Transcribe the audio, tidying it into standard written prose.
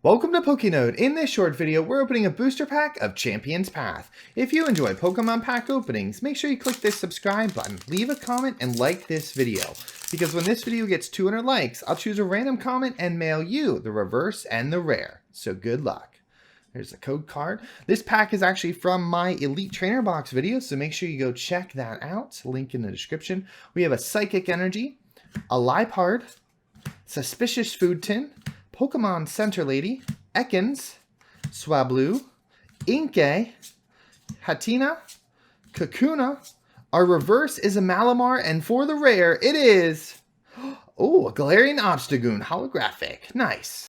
Welcome to Pokenode. In this short video, we're opening a booster pack of Champion's Path. If you enjoy Pokemon pack openings, make sure you click this subscribe button, leave a comment, and like this video. Because when this video gets 200 likes, I'll choose a random comment and mail you the reverse and the rare. So good luck. There's the code card. This pack is actually from my Elite Trainer Box video, so make sure you go check that out. Link in the description. We have a Psychic Energy, a Liepard, Suspicious Food Tin, Pokemon Center Lady, Ekans, Swablu, Inkay, Hatina, Kakuna. Our reverse is a Malamar, and for the rare, it is, oh, a Galarian Obstagoon Holographic. Nice.